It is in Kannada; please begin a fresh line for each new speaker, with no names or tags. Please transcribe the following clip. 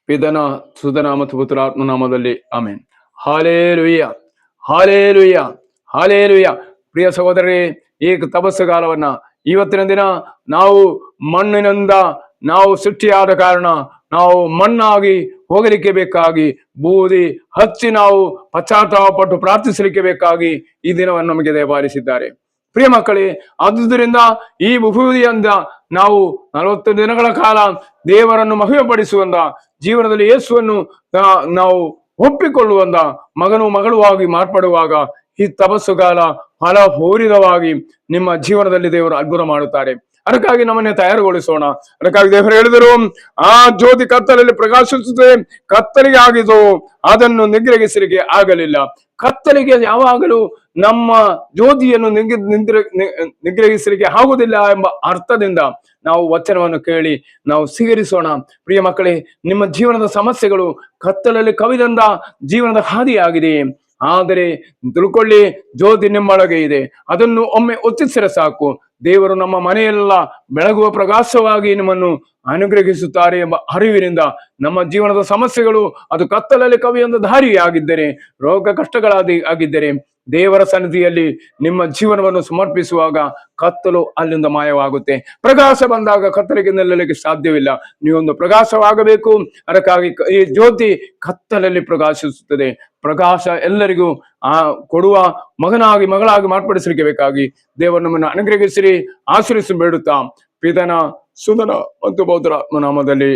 ಪಿತನ ಸುತನ ಮತ್ತು ಪುತ್ರಾತ್ಮ ನಾಮದಲ್ಲಿ ಆಮೇನ್. Hallelujah, hallelujah, hallelujah. ಪ್ರಿಯ ಸಹೋದರರೇ, ಈ ತಪಸ್ಸುಗಾಲವನ್ನ ಇವತ್ತಿನ ದಿನ ನಾವು ಮಣ್ಣಿನಿಂದ ನಾವು ಸೃಷ್ಟಿಯಾದ ಕಾರಣ ನಾವು ಮಣ್ಣಾಗಿ ಹೋಗಲಿಕ್ಕೆ ಬೇಕಾಗಿ ಬೂದಿ ಹಚ್ಚಿ ನಾವು ಪಶ್ಚಾತ್ತಾಪ ಪಟ್ಟು ಪ್ರಾರ್ಥಿಸಲಿಕ್ಕೆ ಬೇಕಾಗಿ ಈ ದಿನವನ್ನು ನಮಗೆ ದಯಪಾಲಿಸಿದ್ದಾರೆ. ಪ್ರಿಯ ಮಕ್ಕಳೇ, ಆದುದರಿಂದ ಈ ಬೂದಿಯಿಂದ ನಾವು 40 ದಿನಗಳ ಕಾಲ ದೇವರನ್ನು ಮಹಿಮೆಪಡಿಸುವಂತ, ಜೀವನದಲ್ಲಿ ಯೇಸುವನ್ನು ನಾವು ಒಪ್ಪಿಕೊಳ್ಳುವಂತ ಮಗನು ಮಗಳುವಾಗಿ ಮಾರ್ಪಡುವಾಗ ಈ ತಪಸ್ಸುಗಾಲ ಫಲಪೂರಿತವಾಗಿ ನಿಮ್ಮ ಜೀವನದಲ್ಲಿ ದೇವರು ಅದ್ಭುತ ಮಾಡುತ್ತಾರೆ. ಅದಕ್ಕಾಗಿ ನಮ್ಮನ್ನೇ ತಯಾರುಗೊಳಿಸೋಣ. ಅದಕ್ಕಾಗಿ ದೇವರು ಹೇಳಿದರು, ಆ ಜ್ಯೋತಿ ಕತ್ತಲಲ್ಲಿ ಪ್ರಕಾಶಿಸುತ್ತದೆ, ಕತ್ತಲಿಗೆ ಆಗಿದ್ದು ಅದನ್ನು ನಿಗ್ರಹಿಸಲಿಕ್ಕೆ ಆಗಲಿಲ್ಲ. ಕತ್ತಲಿಗೆ ಯಾವಾಗಲೂ ನಮ್ಮ ಜ್ಯೋತಿಯನ್ನು ನಿಗ್ರಹಿಸಲಿಕ್ಕೆ ಆಗುವುದಿಲ್ಲ ಎಂಬ ಅರ್ಥದಿಂದ ನಾವು ವಚನವನ್ನು ಕೇಳಿ ನಾವು ಸ್ವೀಕರಿಸೋಣ. ಪ್ರಿಯ ಮಕ್ಕಳೇ, ನಿಮ್ಮ ಜೀವನದ ಸಮಸ್ಯೆಗಳು ಕತ್ತಲಲ್ಲಿ ಕವಿದಂದ ಜೀವನದ ಹಾದಿಯಾಗಿದೆ. ಆದರೆ ತಿಳ್ಕೊಳ್ಳಿ, ಜ್ಯೋತಿ ನಿಮ್ಮೊಳಗೆ ಇದೆ. ಅದನ್ನು ಒಮ್ಮೆ ಒತ್ತಿಸಿದರೆ ಸಾಕು, ದೇವರು ನಮ್ಮ ಮನೆಯೆಲ್ಲ ಬೆಳಗುವ ಪ್ರಕಾಶವಾಗಿ ನಿಮ್ಮನ್ನು ಅನುಗ್ರಹಿಸುತ್ತಾರೆ ಎಂಬ ಅರಿವಿನಿಂದ ನಮ್ಮ ಜೀವನದ ಸಮಸ್ಯೆಗಳು ಅದು ಕತ್ತಲಲ್ಲಿ ಕವಿಯೊಂದು ದಾರಿಯಾಗಿದ್ದರೆ, ರೋಗ ಆಗಿದ್ದರೆ, ದೇವರ ಸನ್ನಿಧಿಯಲ್ಲಿ ನಿಮ್ಮ ಜೀವನವನ್ನು ಸಮರ್ಪಿಸುವಾಗ ಕತ್ತಲು ಅಲ್ಲಿಂದ ಮಾಯವಾಗುತ್ತೆ. ಪ್ರಕಾಶ ಬಂದಾಗ ಕತ್ತಲಿಗೆ ನಿಲ್ಲಲಿಕ್ಕೆ ಸಾಧ್ಯವಿಲ್ಲ. ನೀವೊಂದು ಪ್ರಕಾಶವಾಗಬೇಕು. ಅದಕ್ಕಾಗಿ ಈ ಜ್ಯೋತಿ ಕತ್ತಲಲ್ಲಿ ಪ್ರಕಾಶಿಸುತ್ತದೆ. ಪ್ರಕಾಶ ಎಲ್ಲರಿಗೂ ಕೊಡುವ ಮಗನಾಗಿ ಮಗಳಾಗಿ ಮಾರ್ಪಡಿಸಲಿಕ್ಕೆ ಬೇಕಾಗಿ ದೇವರು ನಮ್ಮನ್ನು ಅನುಗ್ರಹಿಸಿರಿ, ಆಶೀರ್ವಿಸಿ ಬೇಡುತ್ತಾ ಪಿತನ ಸುತನ ಮತ್ತು ಪವಿತ್ರಾತ್ಮ ನಾಮದಲ್ಲಿ